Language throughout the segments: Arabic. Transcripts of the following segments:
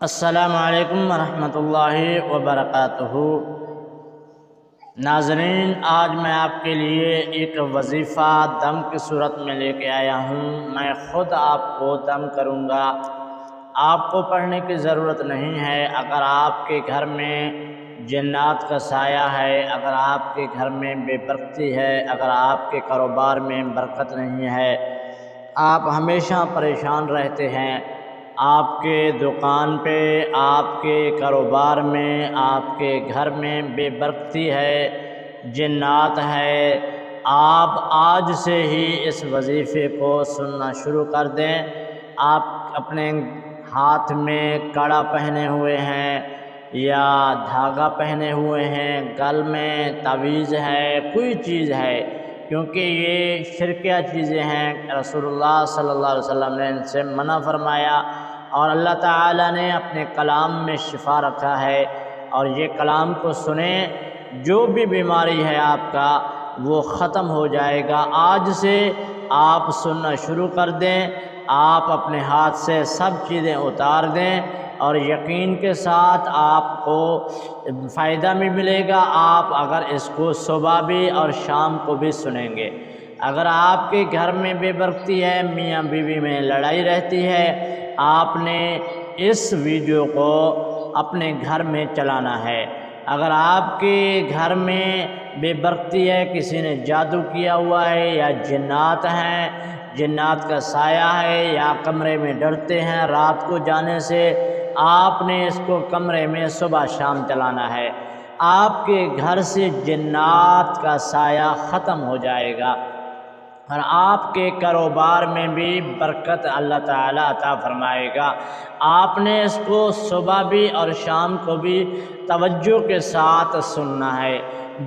السلام علیکم ورحمۃ اللہ وبرکاتہ۔ ناظرین، آج میں آپ کے لیے ایک وظیفہ دم کی صورت میں لے کے آیا ہوں۔ میں خود آپ کو دم کروں گا، آپ کو پڑھنے کی ضرورت نہیں ہے۔ اگر آپ کے گھر میں جنات کا سایہ ہے، اگر آپ کے گھر میں بے برکتی ہے، اگر آپ کے کاروبار میں برکت نہیں ہے، آپ ہمیشہ پریشان رہتے ہیں، آپ کے دکان پہ، آپ کے کاروبار میں، آپ کے گھر میں بے برکتی ہے، جنات ہے، آپ آج سے ہی اس وظیفے کو سننا شروع کر دیں۔ آپ اپنے ہاتھ میں کڑا پہنے ہوئے ہیں یا دھاگا پہنے ہوئے ہیں، گل میں تعویذ ہے، کوئی چیز ہے، کیونکہ یہ شرکیہ چیزیں ہیں، رسول اللہ صلی اللہ علیہ وسلم نے ان سے منع فرمایا، اور اللہ تعالیٰ نے اپنے کلام میں شفا رکھا ہے۔ اور یہ کلام کو سنیں، جو بھی بیماری ہے آپ کا وہ ختم ہو جائے گا۔ آج سے آپ سننا شروع کر دیں، آپ اپنے ہاتھ سے سب چیزیں اتار دیں، اور یقین کے ساتھ آپ کو فائدہ بھی ملے گا۔ آپ اگر اس کو صبح بھی اور شام کو بھی سنیں گے، اگر آپ کے گھر میں بے برکتی ہے، میاں بیوی میں لڑائی رہتی ہے، آپ نے اس ویڈیو کو اپنے گھر میں چلانا ہے۔ اگر آپ کے گھر میں بے برکتی ہے، کسی نے جادو کیا ہوا ہے، یا جنات ہیں، جنات کا سایہ ہے، یا کمرے میں ڈرتے ہیں رات کو جانے سے، آپ نے اس کو کمرے میں صبح شام چلانا ہے۔ آپ کے گھر سے جنات کا سایہ ختم ہو جائے گا، اور آپ کے کاروبار میں بھی برکت اللہ تعالیٰ عطا فرمائے گا۔ آپ نے اس کو صبح بھی اور شام کو بھی توجہ کے ساتھ سننا ہے۔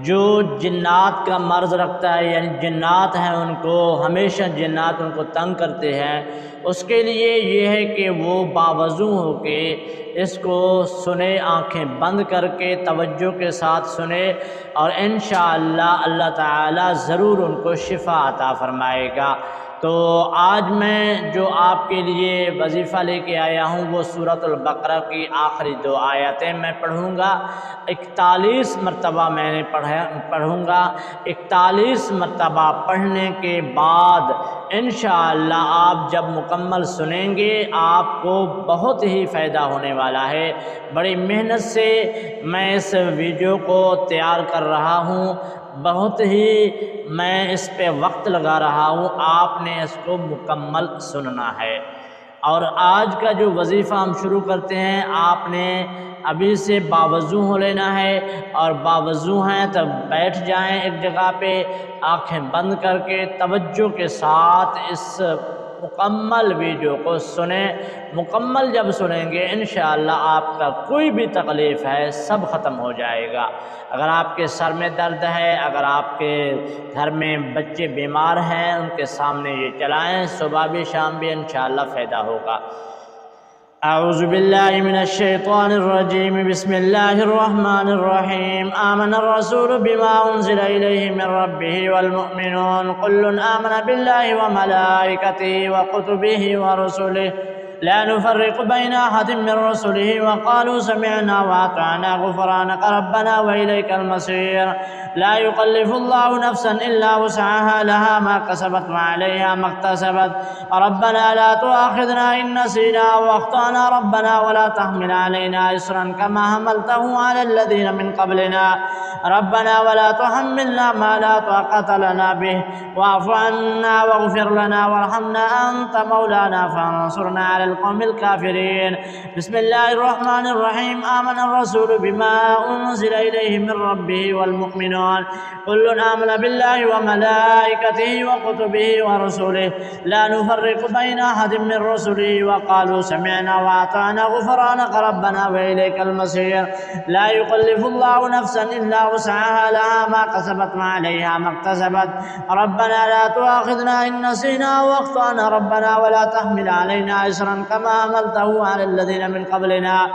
جو جنات کا مرض رکھتا ہے، یعنی جنات ہیں، ان کو ہمیشہ جنات ان کو تنگ کرتے ہیں، اس کے لیے یہ ہے کہ وہ باوضو ہو کے اس کو سنے، آنکھیں بند کر کے توجہ کے ساتھ سنے، اور انشاءاللہ اللہ تعالیٰ ضرور ان کو شفا عطا فرمائے گا۔ تو آج میں جو آپ کے لیے وظیفہ لے کے آیا ہوں وہ سورۃ البقرہ کی آخری 2 آیتیں میں پڑھوں گا۔ 41 مرتبہ میں نے پڑھوں گا۔ 41 مرتبہ پڑھنے کے بعد انشاءاللہ آپ جب مکمل سنیں گے، آپ کو بہت ہی فائدہ ہونے والا ہے۔ بڑی محنت سے میں اس ویڈیو کو تیار کر رہا ہوں، بہت ہی میں اس پہ وقت لگا رہا ہوں، آپ نے اس کو مکمل سننا ہے۔ اور آج کا جو وظیفہ ہم شروع کرتے ہیں، آپ نے ابھی سے باوضو ہو لینا ہے، اور باوضو ہیں تب بیٹھ جائیں ایک جگہ پہ، آنکھیں بند کر کے توجہ کے ساتھ اس مکمل ویڈیو کو سنیں۔ مکمل جب سنیں گے انشاءاللہ آپ کا کوئی بھی تکلیف ہے سب ختم ہو جائے گا۔ اگر آپ کے سر میں درد ہے، اگر آپ کے گھر میں بچے بیمار ہیں، ان کے سامنے یہ چلائیں، صبح بھی شام بھی انشاءاللہ فائدہ ہوگا۔ اعوذ باللہ من الشیطان الرجیم، بسم اللہ الرحمن الرحیم۔ آمن الرسول بما انزل الیہ من ربہ والمؤمنون کل آمن باللہ وملائکتہ وکتبہ ورسلہ لا نفرق بين أحد من رسله وقالوا سمعنا وأطعنا غفرانك ربنا وإليك المصير لا يكلف الله نفسا إلا وسعها لها ما كسبت وعليها ما اكتسبت ربنا لا تؤاخذنا إن نسينا أو أخطأنا ربنا ولا تحمل علينا إصرا كما حملته على الذين من قبلنا ربنا ولا تحملنا ما لا طاقة لنا به واعف عنا واغفر لنا وارحمنا أنت مولانا فانصرنا على القوم الكافرين۔ بسم اللہ الرحمن الرحیم۔ آمن الرسول بما انزل الیہ من ربہ والمؤمنون کل آمن باللہ وملائکتہ وکتبہ ورسلہ لا نفرق بین احد من رسلہ وقالوا سمعنا واطعنا غفرانک ربنا وإلیک المصیر لا يكلف اللہ نفسا الا وسعها لها ما كسبت وعليها ما اكتسبت ربنا لا تؤاخذنا إن نسينا واخطأنا ربنا ولا تحمل علينا إصرا كما حملته على الذين من قبلنا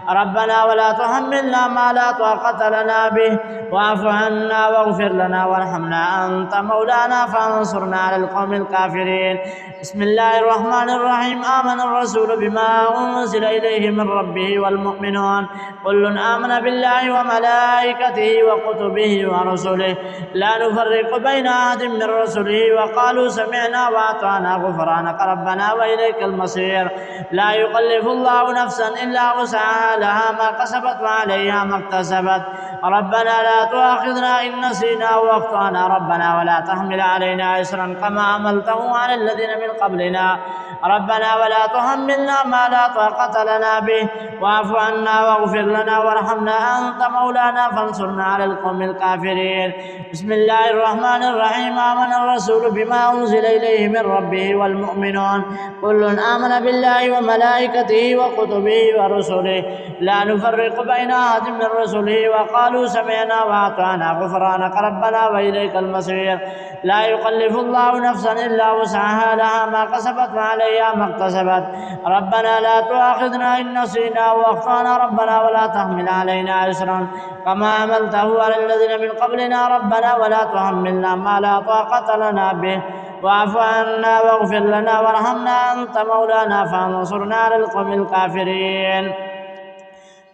ربنا ولا تحملنا ما لا طاقة لنا به واعف عنا واغفر لنا وارحمنا أنت مولانا فانصرنا على القوم الكافرين. بسم الله الرحمن الرحيم. آمن الرسول بما أنزل إليه من ربه والمؤمنون كل آمن بالله وملائكته وكتبه ورسله لا نفرق بين أحد من رسله وقالوا سمعنا وأطعنا غفرانك ربنا وإليك المصير. لا يكلف الله نفسا إلا وسعها لها ما كسبت وعليها ما اكتسبت ربنا لا تؤاخذنا إن نسينا واخطأنا ربنا ولا تحمل علينا إصرا كما حملته على الذين من قبلنا ربنا ولا تحملنا ما لا طاقة لنا به واعف عنا واغفر لنا وارحمنا أنت مولانا فانصرنا على القوم الكافرين. بسم الله الرحمن الرحيم. آمن الرسول بما أنزل إليه من ربه والمؤمنون كل آمن بالله وملائكته وكتبه ورسله لا نفرق بين أحد من رسله وقالوا سمعنا وأطعنا غفرانك ربنا وإليك المصير. لا يكلف الله نفسا إلا وسعها لها ما كسبت وعليها ما اكتسبت ربنا لا تؤاخذنا إن نسينا واخطأنا ربنا ولا تحمل علينا إصرا كما حملته على الذين من قبلنا ربنا ولا تحملنا ما لا طاقة لنا به واعف عنا واغفر لنا وارحمنا أنت مولانا فانصرنا على القوم الكافرين.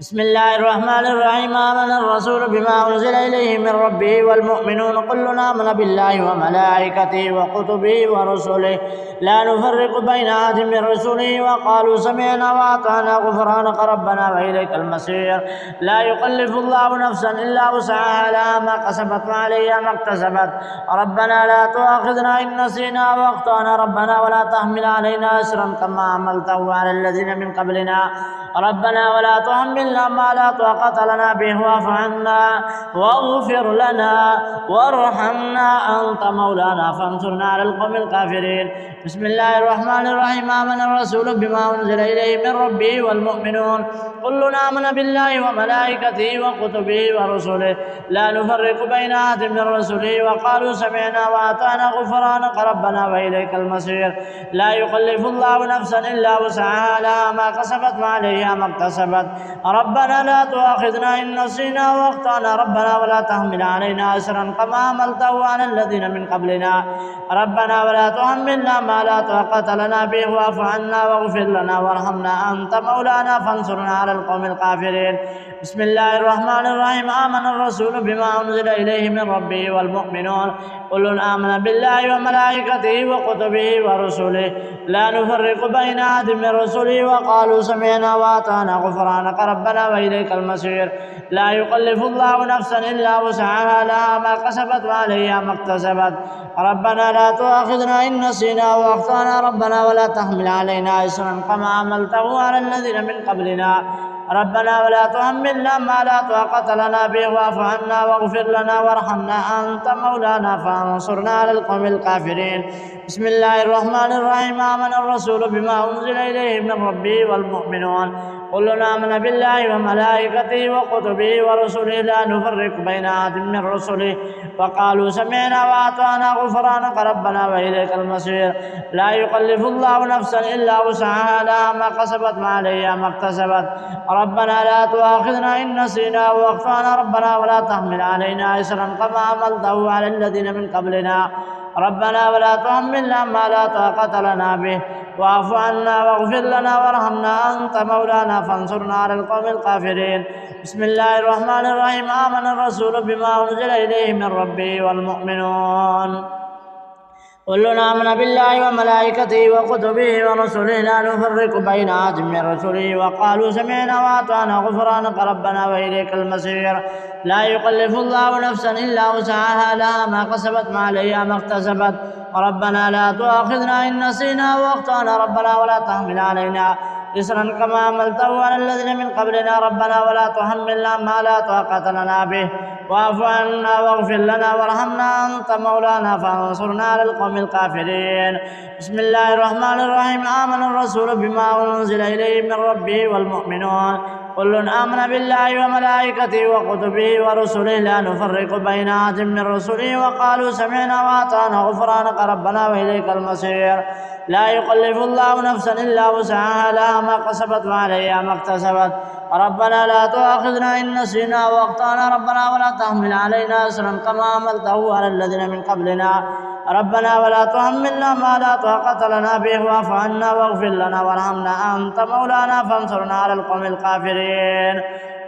بسم الله الرحمن الرحيم. آمن الرسول بما أنزل إليه من ربه والمؤمنون كل آمن بالله وملائكته وكتبه ورسله لا نفرق بين أحد من رسله وقالوا سمعنا وأطعنا غفرانك ربنا وإليك المصير. لا يكلف الله نفسا إلا وسعها لها ما كسبت وعليها ما اكتسبت ربنا لا تؤاخذنا إن نسينا واخطأنا ربنا ولا تحمل علينا إصرا كما حملته على الذين من قبلنا ربنا ولا تحملنا ما لا طاقة لنا به واعف عنا واغفر لنا وارحمنا أنت مولانا فانصرنا على القوم الكافرين. بسم الله الرحمن الرحيم. آمن الرسول بما أنزل إليه من ربه والمؤمنون كل آمن بالله وملائكته وكتبه ورسله لا نفرق بين أحد من رسله وقالوا سمعنا وأطعنا غفرانك ربنا وإليك المصير. لا يكلف الله نفسا إلا وسعها لها ما كسبت وعليها ما اكتسبت ربنا لا تؤاخذنا إن نسينا واخطأنا ربنا ولا تحمل علينا إصرا كما حملته على الذين من قبلنا ربنا ولا تحملنا ما لا طاقة لنا به واعف عنا واغفر لنا وارحمنا أنت مولانا فانصرنا على القوم الكافرين. بسم الله الرحمن الرحيم. آمن الرسول بما أنزل إليه من ربه والمؤمنون كل آمن بالله وملائكته وكتبه ورسله لا نفرق بين أحد من رسله وقالوا سمعنا وأطعنا غفرانك ربنا وإليك المصير. لا يكلف الله نفسا إلا وسعها لها ما كسبت وعليها ما اكتسبت ربنا لا تؤاخذنا إن نسينا وأخطأنا ربنا ولا تحمل علينا إصرا كما حملته على الذين من قبلنا ربنا ولا تحملنا ما لا طاقة لنا به واعف عنا واغفر لنا وارحمنا أنت مولانا فانصرنا على القوم الكافرين. بسم الله الرحمن الرحيم. آمن الرسول بما أنزل إليه من ربه والمؤمنون كل آمن بالله وملائكته وكتبه ورسله لا نفرق بين أحد من رسله وقالوا سمعنا وأطعنا غفرانك ربنا وإليك المصير. لا يكلف الله نفسا إلا وسعها لها ما كسبت وعليها ما اكتسبت ربنا لا تؤاخذنا إن نسينا واخطأنا ربنا ولا تحمل علينا إصرا كما حملته على الذين من قبلنا ربنا ولا تحملنا ما لا طاقة لنا به واعف عنا واغفر لنا وارحمنا أنت مولانا فانصرنا على القوم الكافرين. بسم الله الرحمن الرحيم. آمن الرسول بما أنزل إليه من ربه والمؤمنون كل آمن بالله وملائكته وكتبه ورسله لا نفرق بين أحد من رسله وقالوا سمعنا وأطعنا غفرانك ربنا وإليك المصير. لا يكلف الله نفسا إلا وسعها لها ما كسبت وعليها ما اكتسبت ربنا لا تؤاخذنا إن نسينا واخطأنا ربنا ولا تحمل علينا إصرا كما حملته على الذين من قبلنا ربنا ولا تحملنا ما لا طاقة لنا به واعف عنا واغفر لنا وارحمنا أنت مولانا فانصرنا على القوم الكافرين. بسم الله الرحمن الرحيم. آمن الرسول بما أنزل إليه من ربه والمؤمنون كل آمن بالله وملائكته وكتبه ورسله لا نفرق بين أحد من رسله وقالوا سمعنا وأطعنا غفرانك ربنا وإليك المصير. لا يكلف الله نفسا إلا وسعها لها ما كسبت وعليها ما اكتسبت. ربنا لا تؤاخذنا إن نسينا وأخطأنا ربنا ولا تحمل علينا إصرا كما حملته على الذين من قبلنا ربنا ولا تحملنا ما لا طاقة لنا به واعف عنا واغفر لنا وارحمنا أنت مولانا فانصرنا على القوم الكافرين.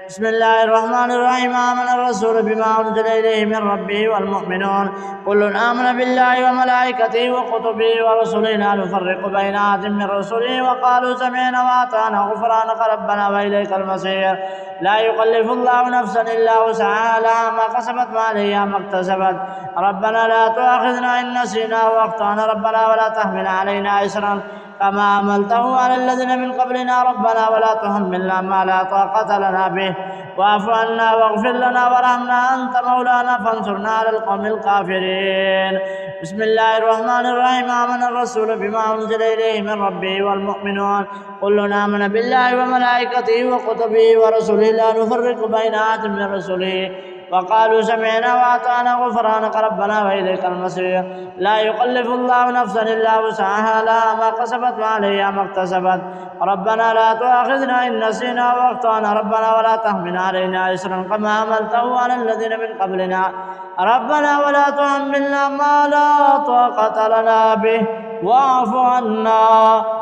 بسم الله الرحمن الرحيم. آمن الرسول بما أنزل إليه من ربه والمؤمنون كل آمن بالله وملائكته وكتبه ورسله لا نفرق بين أحد من رسله وقالوا سمعنا وأطعنا غفرانك ربنا وإليك المصير. لا يكلف الله نفسا إلا وسعها لها ما كسبت وعليها ما اكتسبت. ربنا لا تؤاخذنا إن نسينا وأخطأنا ربنا ولا تحمل علينا إصرا كما حملته على الذين من قبلنا ربنا ولا تحملنا ما لا طاقة لنا به واعف عنا واغفر لنا وارحمنا أنت مولانا فانصرنا على القوم الكافرين. بسم الله الرحمن الرحيم. آمن الرسول بما أنزل إليه من ربه والمؤمنون كل آمن بالله وملائكته وكتبه ورسله لا نفرق بين أحد من رسله وقالوا سمعنا وأطعنا غفرانك ربنا وإليك المصير. لا يكلف الله نفسا إلا وسعها لها ما كسبت وعليها ما اكتسبت. ربنا لا تؤاخذنا إن نسينا وأخطأنا ربنا ولا تحمل علينا إصرا كما حملته على الذين من قبلنا ربنا ولا تحملنا ما لا طاقة لنا به واعف عنا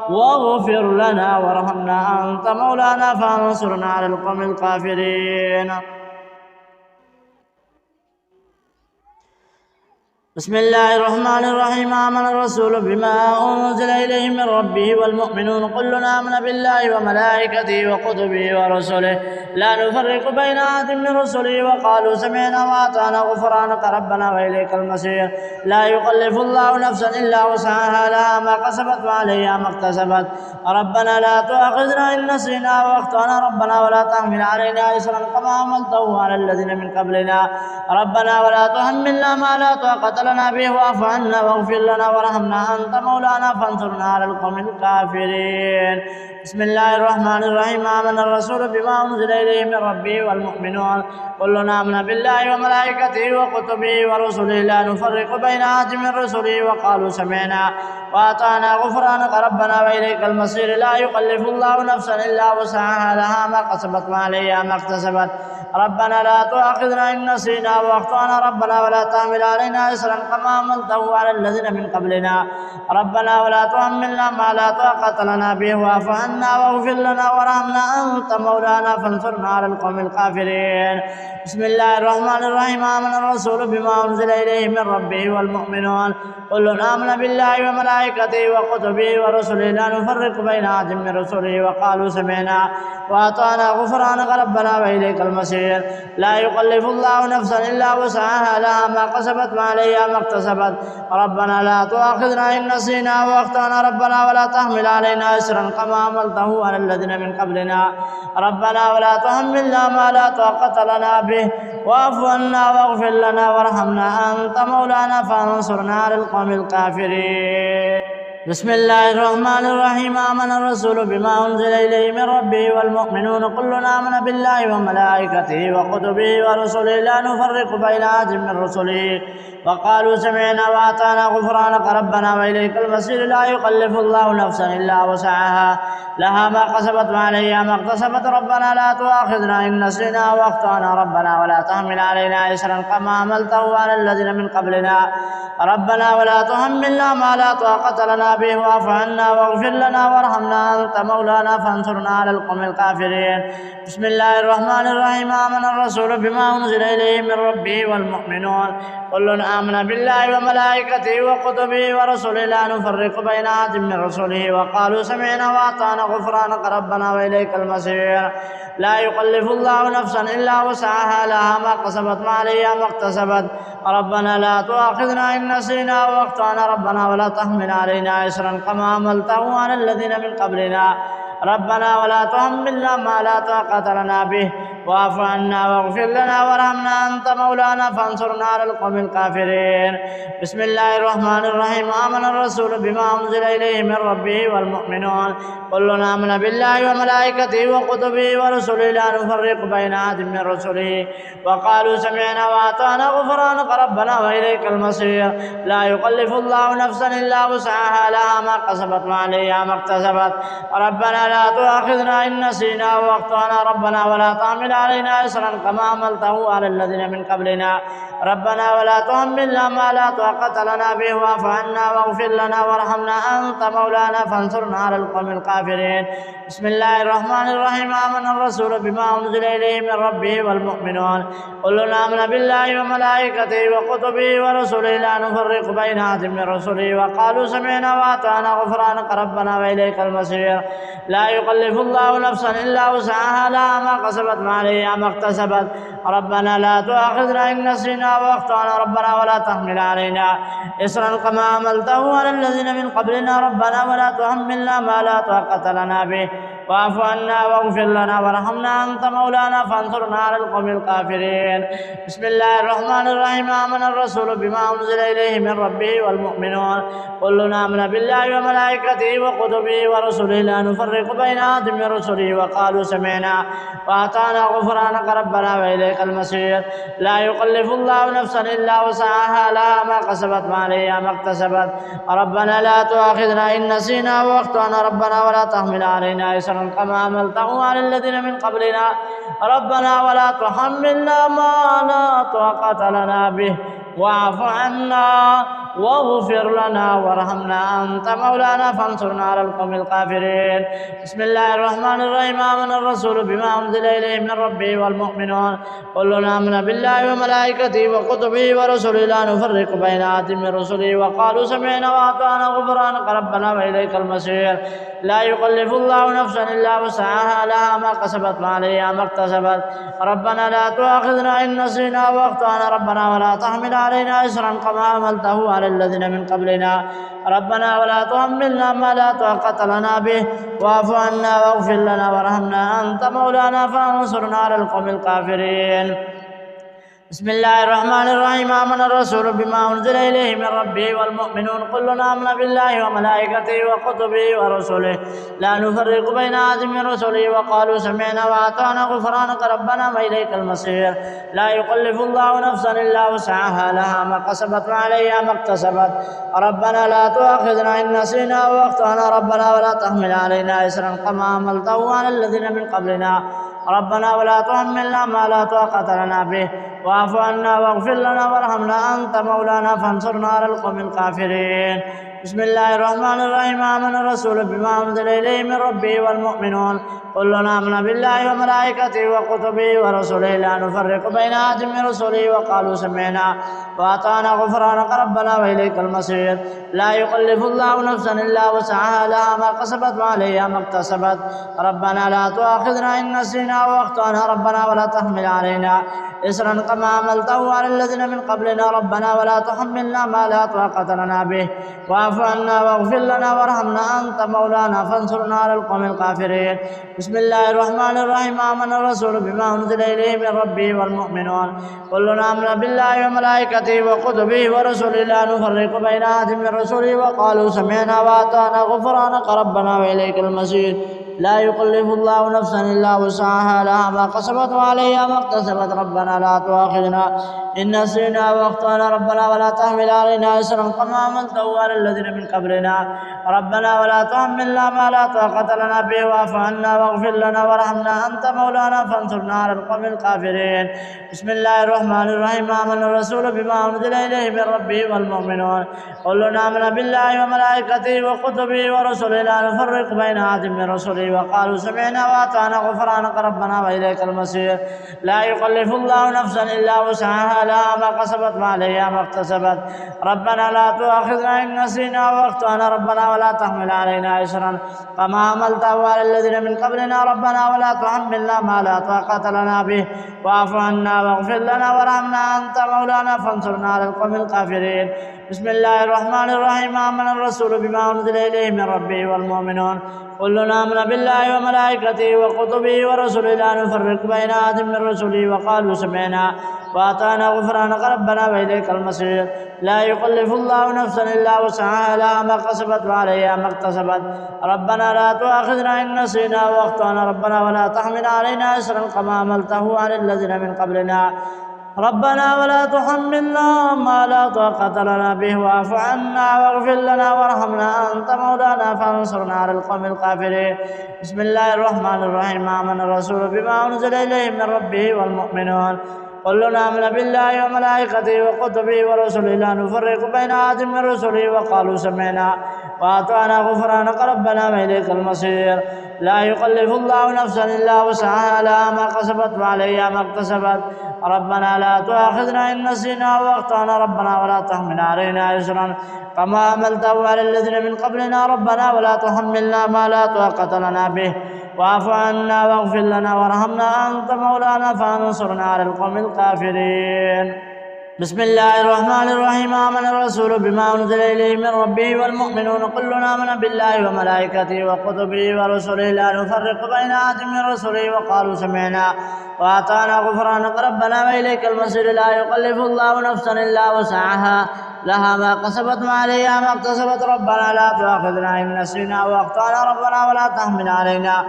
واغفر لنا وارحمنا أنت مولانا فانصرنا على القوم الكافرين. بسم الله الرحمن الرحيم. آمن الرسول بما أنزل إليه من ربه والمؤمنون كل آمن بالله وملائكته وكتبه ورسله لا نفرق بين أحد من رسله وقالوا سمعنا وأطعنا غفرانك ربنا وإليك المصير. لا يكلف الله نفسا إلا وسعها لها ما كسبت وعليها ما اكتسبت. ربنا لا تؤاخذنا إن نسينا وأخطأنا ربنا ولا تحمل علينا إصرا كما حملته على الذين من قبلنا ربنا ولا تحملنا ما لا طاقة لنا به واعف عنا واغفر لنا وارحمنا أنت مولانا فانصرنا على القوم الكافرين. بسم الله الرحمن الرحيم. آمن الرسول بما أنزل إليه من ربه والمؤمنون كل آمن بالله وملائكته وكتبه ورسله لا نفرق بين أحد من رسله وقالوا سمعنا وأطعنا غفرانك ربنا وإليك المصير. لا يكلف الله نفسا إلا وسعها لها ما كسبت وعليها ما اكتسبت. ربنا لا تؤاخذنا إن نسينا وأخطأنا ربنا ولا تحمل علينا إصرا كما حملته على الذين من قبلنا ربنا ولا تحملنا ما لا طاقة لنا به واعف عنا واغفر لنا وارحمنا أنت مولانا فانصرنا على القوم الكافرين. بسم الله الرحمن الرحيم. آمن الرسول بما أنزل إليه من ربه والمؤمنون كل آمن بالله وملائكته وكتبه ورسله لا نفرق بين أحد من رسله وقالوا سمعنا وأطعنا غفرانك ربنا وإليك المصير. لا يكلف الله نفسا إلا وسعها لها ما كسبت وعليها ما اكتسبت. ربنا لا تؤاخذنا إن نسينا وأخطأنا ربنا ولا تحمل علينا إصرا كما حملته على الذين من قبلنا ربنا ولا تحملنا ما لا طاقة لنا به واعف عنا واغفر لنا وارحمنا أنت مولانا فانصرنا على القوم الكافرين. بسم الله الرحمن الرحيم. آمن الرسول بما أنزل إليه من ربه والمؤمنون كل آمن بالله وملائكته وكتبه ورسله لا نفرق بين أحد من رسله وقالوا سمعنا وأطعنا غفرانك ربنا وإليك المصير. لا يكلف الله نفسا إلا وسعها لها ما كسبت وعليها ما اكتسبت. ربنا لا تؤاخذنا إن نسينا وأخطأنا ربنا ولا تحمل علينا إصرا كما حملته على الذين من قبلنا ربنا ولا تحملنا ما لا طاقة لنا به واعف عنا واغفر لنا وارحمنا أنت مولانا فانصرنا على القوم الكافرين. بسم الله الرحمن الرحيم. آمن الرسول بما أنزل إليه من ربه والمؤمنون كل آمن بالله وملائكته وكتبه ورسله لا نفرق بين أحد من رسله وقالوا سمعنا وأطعنا غفرانك ربنا وإليك المصير. لا يكلف الله نفسا إلا وسعها لها ما كسبت وعليها ما اكتسبت. ربنا لا تؤاخذنا إن نسينا وأخطأنا ربنا ولا تحمل علينا إصرا كما حملته على الذين من قبلنا ربنا ولا تحملنا ما لا طاقة لنا به واعف عنا واغفر لنا وارحمنا أنت مولانا فانصرنا على القوم الكافرين. بسم الله الرحمن الرحيم. آمن الرسول بما أنزل إليه من ربه والمؤمنون كل آمن بالله وملائكته وكتبه ورسله لا نفرق بين أحد من رسله وقالوا سمعنا وأطعنا غفرانك ربنا وإليك المصير. لا يكلف الله نفسا إلا وسعها لها ما كسبت وعليها ما اكتسبت. ربنا لا تؤاخذنا إن نسينا وأخطأنا ربنا ولا تحمل علينا إصرا كما حملته على الذين من قبلنا ربنا ولا تحملنا ما لا طاقة لنا به واعف عنا واغفر لنا وارحمنا أنت مولانا فانصرنا على القوم الكافرين. بسم الله الرحمن الرحيم. آمن الرسول بما أنزل إليه من ربه والمؤمنون كل آمن بالله وملائكته وكتبه ورسله لا نفرق بين أحد من رسله وقالوا سمعنا وأطعنا غفرانك ربنا وإليك المصير. لا يكلف الله نفسا إلا وسعها لها ما كسبت وعليها ما اكتسبت. ربنا لا تؤاخذنا إن نسينا وأخطأنا ربنا ولا تحمل علينا إصرا كما حملته على الذين من قبلنا ربنا ولا تحملنا ما لا طاقة لنا به واعف عنا واغفر لنا وارحمنا أنت مولانا فانصرنا على القوم الكافرين. بسم الله الرحمن الرحيم. آمن الرسول بما أنزل إليه من ربه والمؤمنون كل آمن بالله وملائكته وكتبه ورسله لا نفرق بين أحد من رسله وقالوا سمعنا وأطعنا غفرانك ربنا وإليك المصير. لا يكلف الله نفسا إلا وسعها لها ما كسبت وعليها ما اكتسبت. ربنا لا تؤاخذنا إن نسينا وأخطأنا ربنا ولا تحمل علينا إصرا كما حملته على الذين من قبلنا ربنا ولا تحملنا ما لا طاقة لنا به واعف عنا واغفر لنا وارحمنا أنت مولانا فانصرنا على القوم الكافرين. بسم الله الرحمن الرحيم. آمن الرسول بما أنزل إليه من ربه والمؤمنون كل آمن بالله وملائكته وكتبه ورسله لا نفرق بين أحد من رسله وقالوا سمعنا وأطعنا غفرانك ربنا وإليك المصير. لا يكلف الله نفسا إلا وسعها لها ما كسبت وعليها ما اكتسبت. ربنا لا تؤاخذنا إن نسينا وأخطأنا ربنا ولا تحمل علينا إصرا كما حملته على الذين من قبلنا ربنا ولا تحملنا ما لا طاقة لنا به واعف عنا واغفر لنا وارحمنا أنت مولانا فانصرنا على القوم الكافرين. بسم الله الرحمن الرحيم. آمن الرسول بما أنزل إليه من ربه والمؤمنون كل آمن بالله وملائكته وكتبه ورسله لا نفرق بين أحد من رسله وقالوا سمعنا وأطعنا غفرانك ربنا وإليك المصير. لا يكلف الله نفسا إلا وسعها لها ما كسبت وعليها ما اكتسبت. ربنا لا تؤاخذنا إن نسينا وأخطأنا ربنا ولا تحمل علينا إصرا كما حملته على الذين من قبلنا ربنا ولا تحملنا ما لا طاقة لنا به واعف عنا واغفر لنا وارحمنا أنت مولانا فانصرنا على القوم الكافرين. بسم الله الرحمن الرحيم. آمن الرسول بما أنزل إليه من ربه والمؤمنون كل آمن بالله وملائكته وكتبه ورسله لا نفرق بين أحد من رسله وقالوا سمعنا وأطعنا غفرانك ربنا وإليك المصير. لا يكلف الله نفسا إلا وسعها لها ما كسبت وعليها ما اكتسبت. ربنا لا تؤاخذنا إن نسينا وأخطأنا ربنا ولا تحمل علينا إصرا كما حملته على الذين من قبلنا ربنا ولا تحملنا ما لا طاقة لنا به واعف عنا واغفر لنا وارحمنا أنت مولانا فانصرنا على القوم الكافرين. بسم الله الرحمن الرحيم. آمن الرسول بما أنزل إليه من ربه والمؤمنون كل آمن بالله وملائكته وكتبه ورسله لا نفرق بين أحد من رسله وقالوا سمعنا وأطعنا غفرانك ربنا وإليك المصير. لا يكلف الله نفسا إلا وسعها لها ما كسبت وعليها ما اكتسبت. ربنا لا تؤاخذنا إن نسينا وأخطأنا ربنا ولا تحمل علينا إصرا كما حملته على الذين من قبلنا ربنا ولا تحملنا ما لا طاقة لنا به واعف عنا واغفر لنا وارحمنا أنت مولانا فانصرنا على القوم الكافرين. بسم الله الرحمن الرحيم. آمن الرسول بما أنزل إليه من ربه والمؤمنون كل آمن بالله وملائكته وكتبه ورسله لا نفرق بين أحد من رسله وقالوا سمعنا وأطعنا غفرانك ربنا وإليك المصير. لا يكلف الله نفسا إلا وسعها لها ما كسبت وعليها ما اكتسبت. ربنا لا تؤاخذنا إن نسينا وأخطأنا ربنا ولا تحمل علينا إصرا كما حملته على الذين من قبلنا ربنا ولا تحملنا ما لا طاقة لنا به واعف عنا واغفر لنا وارحمنا أنت مولانا فانصرنا على القوم الكافرين. بسم الله الرحمن الرحيم آمن الرسول بما أنزل إليه من ربه والمؤمنون كلنا آمن بالله وملائكته وكتبه ورسله لا نفرق بين أحد من رسله وقالوا سمعنا وأطعنا غفرانك ربنا وإليك المصير لا يكلف الله نفسا إلا وسعها لها ما كسبت وعليها ما اكتسبت ربنا لا تؤاخذنا إن نسينا وأخطأنا ربنا ولا تحمل علينا إصرا كما حملته على الذين من قبلنا ربنا ولا تحملنا ما لا طاقة لنا به واعف عنا واغفر لنا وارحمنا أنت مولانا فانصرنا على القوم الكافرين بسم الله الرحمن الرحيم آمن الرسول بما أنزل إليه من ربه والمؤمنون كلنا آمن بالله وملائكته وكتبه ورسله لا نفرق بين أحد من رسله وقالوا سمعنا وأطعنا غفرانك ربنا وإليك المصير لا يكلف الله نفسا إلا وسعها لها ما كسبت وعليها ما اكتسبت ربنا لا تؤاخذنا إن نسينا وأخطأنا ربنا ولا تحمل علينا إصرا كما حملته على الذين من قبلنا ربنا ولا تحملنا ما لا طاقة لنا به واعف عنا واغفر لنا وارحمنا أنت مولانا فانصرنا على القوم الكافرين بسم الله الرحمن الرحيم آمن الرسول بما أنزل إليه من ربه والمؤمنون كلنا آمن بالله وملائكته وكتبه ورسله لا نفرق بين أحد من رسله وقالوا سمعنا وأطعنا غفرانك ربنا وإليك المصير لا يكلف الله نفسا إلا وسعها لها ما كسبت وعليها ما اكتسبت ربنا لا تؤاخذنا إن نسينا وأخطأنا ربنا ولا تحمل علينا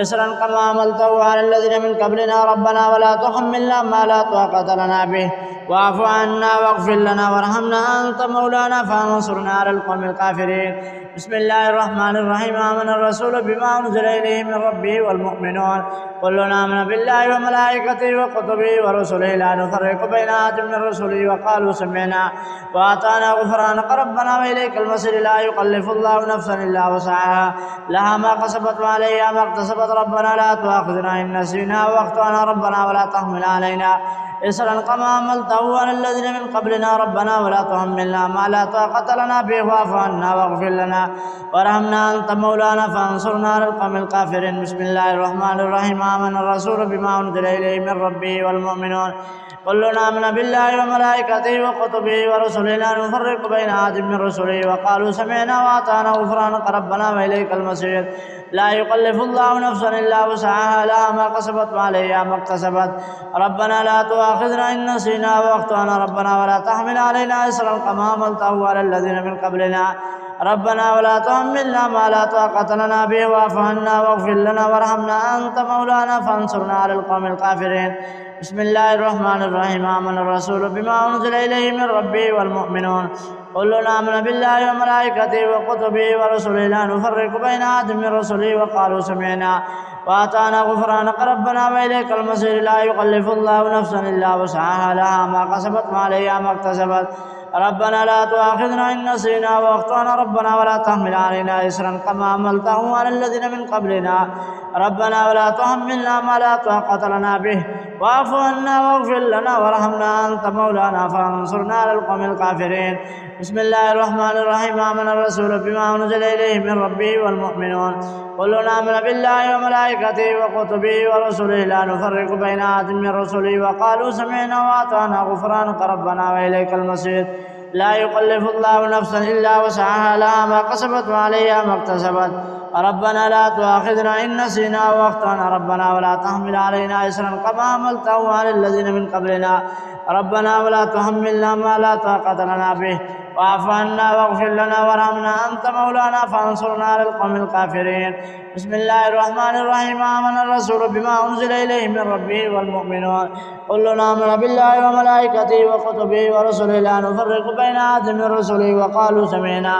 إصرا كما حملته على الذين من قبلنا ربنا ولا تحملنا ما لا طاقة لنا به واعف عنا واغفر لنا وارحمنا أنت مولانا فانصرنا على القوم الكافرين بسم الله الرحمن الرحيم آمن الرسول بما أنزل إليه من ربه والمؤمنون كلنا آمن بالله وملائكته وكتبه ورسله لا نفرق بين أحد من رسله وقالوا سمعنا وأطعنا غفرانك ربنا وإليك المصير لا يكلف الله نفسا إلا وسعها لها ما كسبت وعليها ما اكتسبت ربنا لا تؤاخذنا إن نسينا وأخطأنا ربنا ولا تحمل علينا إصرا كما حملته على الذين من قبلنا ربنا ولا تحملنا ما لا طاقة لنا به واعف عنا واغفر لنا وارحمنا أنت مولانا فانصرنا على القوم الكافرين بسم الله الرحمن الرحيم آمن الرسول بما أنزل إليه من ربه والمؤمنون كلنا آمن بالله وملائكته وكتبه ورسله لا نفرق بين أحد من رسله وقالوا سمعنا وأطعنا غفرانك ربنا وإليك المصير لا يكلف الله نفسا إلا وسعها لها ما كسبت وعليها ما اكتسبت ربنا لا تؤاخذنا إن نسينا وأخطأنا ربنا ولا تحمل علينا إصرا كما حملته على الذين من قبلنا ربنا ولا تحملنا ما لا طاقة لنا به واعف عنا واغفر لنا وارحمنا أنت مولانا فانصرنا على القوم الكافرين بسم الله الرحمن الرحيم آمن الرسول بما أنزل إليه من ربه والمؤمنون كلنا آمن بالله وملائكته وكتبه ورسله لا نفرق بين أحد من رسله وقالوا سمعنا وأطعنا غفرانك ربنا وإليك المصير لا يكلف الله نفسا إلا وسعها لها ما كسبت وعليها ما اكتسبت ربنا لا تؤاخذنا إن نسينا وأخطأنا ربنا ولا تحمل علينا إصرا كما حملته على الذين من قبلنا ربنا ولا تحملنا ما لا طاقة لنا به واعف عنا واغفر لنا وارحمنا أنت مولانا فانصرنا على القوم الكافرين بسم الله الرحمن الرحيم آمن الرسول بما أنزل إليه من ربه والمؤمنون كلنا آمن بالله وملائكته وكتبه ورسله لا نفرق بين أحد من رسله وقالوا سمعنا وأطعنا غفرانك ربنا وإليك المصير لا يكلف الله نفسا إلا وسعها لها ما كسبت وعليها ما اكتسبت ربنا لا تؤاخذنا إن نسينا وأخطأنا ربنا ولا تحمل علينا إصرا كما حملته على الذين من قبلنا ربنا ولا تحملنا ما لا طاقة لنا به واعف عنا واغفر لنا وارحمنا أنت مولانا فانصرنا على القوم الكافرين بسم الله الرحمن الرحيم آمن الرسول بما أنزل إليه من ربه والمؤمنون كلنا آمن بالله وملائكته وكتبه ورسله لا نفرق بين أحد من رسله وقالوا سمعنا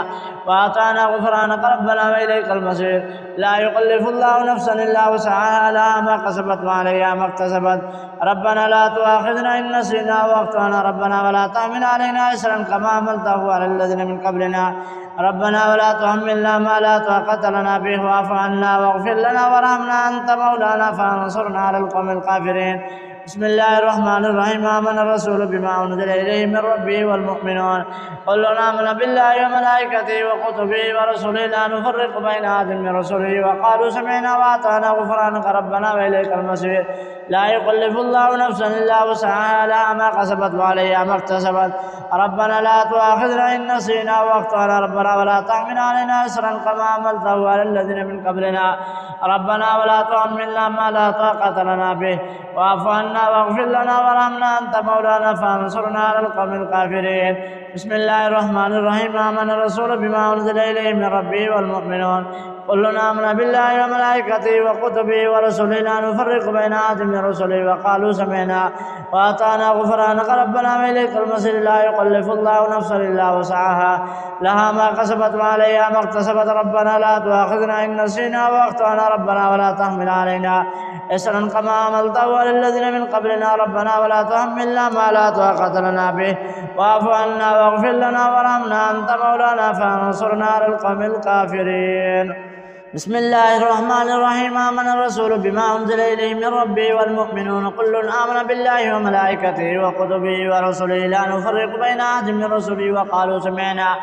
وأطعنا غفرانك ربنا وإليك المصير لا يكلف الله نفسا إلا وسعها لها ما كسبت وعليها ما اكتسبت ربنا لا تؤاخذنا إن نسينا وأخطأنا ربنا ولا تحمل علينا إصرا كما حملته على الذين من قبلنا ربنا ولا تحملنا ما لا طاقة لنا به واعف عنا واغفر لنا وارحمنا أنت مولانا فانصرنا على القوم الكافرين بسم الله الرحمن الرحيم آمن الرسول بما أنزل إليه من ربه والمؤمنون كل آمن بالله وملائكته وكتبه ورسله لا نفرق بين أحد من رسله وقالوا سمعنا وأطعنا غفرانك ربنا وإليك المصير لا يكلف الله نفسا إلا وسعها لها ما كسبت وعليها ما اكتسبت ربنا لا تؤاخذنا إن نسينا وأخطأنا ربنا ولا تحمل علينا إصرا كما حملته على الذين من قبلنا ربنا ولا تحملنا ما لا طاقة لنا به واعف عنا واغفر لنا وارحمنا أنت مولانا فانصرنا على القوم الكافرين بسم الله الرحمن الرحيم آمن الرسول بما أنزل إليه من ربه والمؤمنون كلنا آمن بالله وملائكته وكتبه ورسله لا نفرق بين أحد من رسله وقالوا سمعنا وأطعنا غفرانك ربنا وإليك المصير لا يكلف الله نفسا إلا وسعها لها ما كسبت وعليها ما اكتسبت ربنا لا تؤاخذنا إن نسينا وأخطأنا ربنا ولا تحمل علينا إصرا كما حملته على الذين من قبلنا ربنا ولا تحملنا ما لا طاقة لنا به واعف عنا واغفر لنا وارحمنا أنت مولانا فانصرنا على القوم الكافرين بسم الله الرحمن الرحيم آمن الرسول بما أنزل إليه من ربه والمؤمنون كل آمن بالله وملائكته وكتبه ورسله لا نفرق بين أحد من رسله وقالوا سمعنا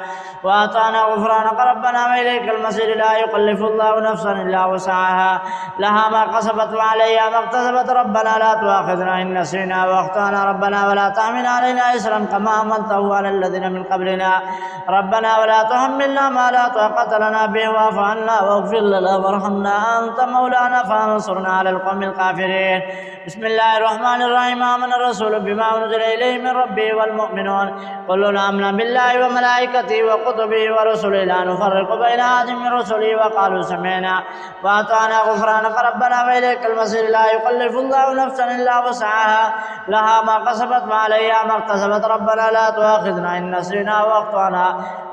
وأطعنا غفرانك ربنا وإليك المصير لا يكلف الله نفسا إلا وسعها لها ما كسبت وعليها ما اكتسبت ربنا لا تؤاخذنا إن نسينا وأخطأنا ربنا ولا تحمل علينا إصرا كما حملته على الذين من قبلنا ربنا ولا تحملنا ما لا طاقة لنا به واعف عنا واغفر لنا وارحمنا أنت مولانا فانصرنا على القوم الكافرين بسم الله الرحمن الرحيم آمن الرسول بما أنزل إليه من ربه والمؤمنون كلنا آمن بالله وملائكته وكتبه ورسله لا نفرق بين أحد من رسله وقالوا سمعنا وأطعنا غفرانك ربنا وإليك المصير لا يكلف الله نفسا إلا وسعها لها ما كسبت وعليها ما اكتسبت ربنا لا تؤاخذنا إن نسينا وأخطأنا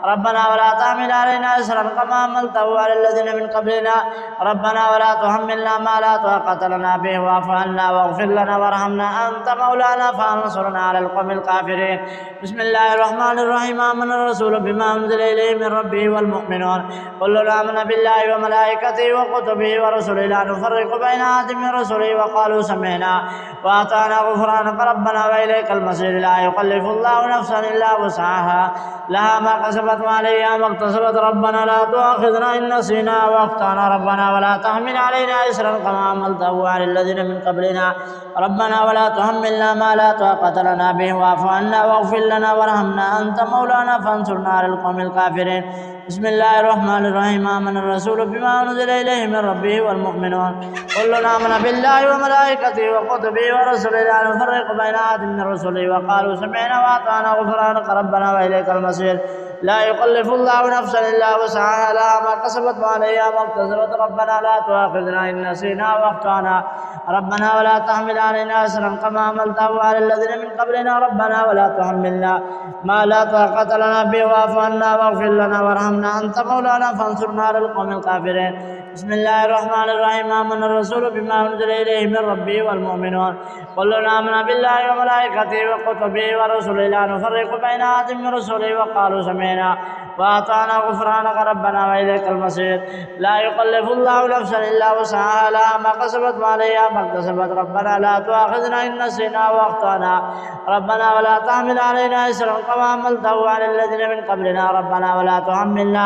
ربنا ولا تحمل علينا إصرا كما حملته على الذين من قبلنا ربنا ولا تحملنا ما لا طاقة لنا به واعف عنا واغفر لنا وارحمنا أنت مولانا فانصرنا على القوم الكافرين بسم الله الرحمن الرحيم آمن الرسول بما أنزل إليه من ربه والمؤمنون كلنا آمن بالله وملائكته وكتبه ورسله لا نفرق بين أحد من رسله وقالوا سمعنا وأطعنا غفرانك ربنا وإليك المصير لا يكلف الله نفسا إلا وسعها لها ما كسبت وعليها ما اكتسبت ربنا لا تؤاخذنا إن نسينا وأخطأنا ربنا ولا تحمل علينا إصرا كما حملته على الذين من قبلنا ربنا ولا تحملنا ما لا طاقة لنا به واعف عنا واغفر لنا وارحمنا أنت مولانا فانصرنا على القوم الكافرين بسم الله الرحمن الرحيم آمن الرسول بما أنزل إليه من ربه والمؤمنون كلنا آمن بالله وملائكته وكتبه ورسله لا نفرق بين أحد من رسله وقالوا سمعنا وأطعنا غفرانك ربنا وإليك المصير لا يكلف الله نفسا إلا وسعها لها ما كسبت وعليها ما اكتسبت ربنا لا تؤاخذنا إن نسينا وأخطأنا ربنا ولا تحمل علينا إصرا كما حملته على الذين من قبلنا ربنا ولا تحملنا ما لا طاقة لنا به واعف عنا واغفر لنا وارحمنا أنت مولانا فانصرنا على القوم الكافرين بسم الله الرحمن الرحيم آمن الرسول بما أنزل إليه من ربه والمؤمنون كلنا آمن بالله وملائكته وكتبه ورسله لا نفرق بين أحد من رسله وقالوا سمعنا وأطعنا غفرانك ربنا وإليك المصير لا يكلف الله نفسا إلا وسعها لها ما كسبت وعليها ما اكتسبت ربنا لا تؤاخذنا إن نسينا وأخطأنا ربنا ولا تحمل علينا إصرا كما حملته على الذين من قبلنا ربنا ولا تحملنا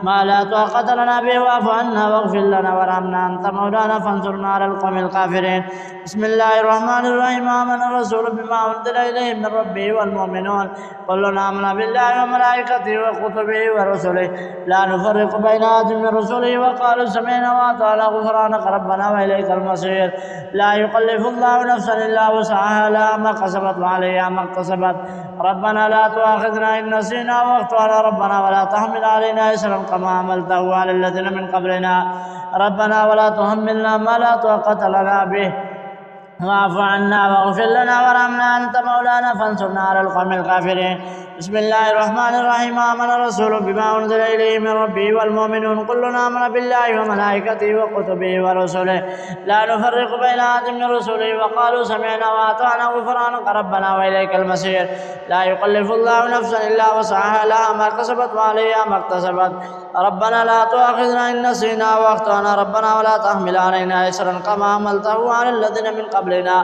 ما لا طاقة لنا به واعف عنا واغفر لنا وارحمنا أنت مولانا فانصرنا على القوم الكافرين بسم الله الرحمن الرحيم آمن الرسول بما أنزل إليه من ربه والمؤمنون كلنا آمن بالله وملائكته وكتبه ورسله لا نفرق بين أحد من رسله وقالوا سمعنا وأطعنا غفرانك ربنا وإليك المصير لا يكلف الله نفسا إلا وسعها لها ما كسبت وعليها ما اكتسبت ربنا لا تؤاخذنا إن نسينا وأخطأنا ربنا ولا تحمل علينا إصرا كما حملته على الذين من قبلنا ربنا ولا تحملنا ما لا طاقة لنا به واعف عنا واغفر لنا وارحمنا أنت مولانا فانصرنا على القوم الكافرين بسم الله الرحمن الرحيم آمن الرسول بما أنزل إليه من ربه والمؤمنون كلنا آمن بالله وملائكته وكتبه ورسله لا نفرق بين أحد من رسله وقالوا سمعنا وأطعنا غفرانك ربنا وإليك المصير لا يكلف الله نفسا إلا وسعها لها ما كسبت وعليها ما اكتسبت ربنا لا تؤاخذنا إن نسينا وأخطأنا ربنا ولا تحمل علينا إصرا كما حملته على الذين من قبلنا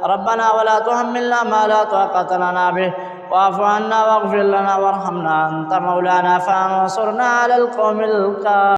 ربنا ولا تحملنا ما لا طاقة لنا به واعف عنا واغفر لنا وارحمنا أنت مولانا فانصرنا على القوم الكافرين.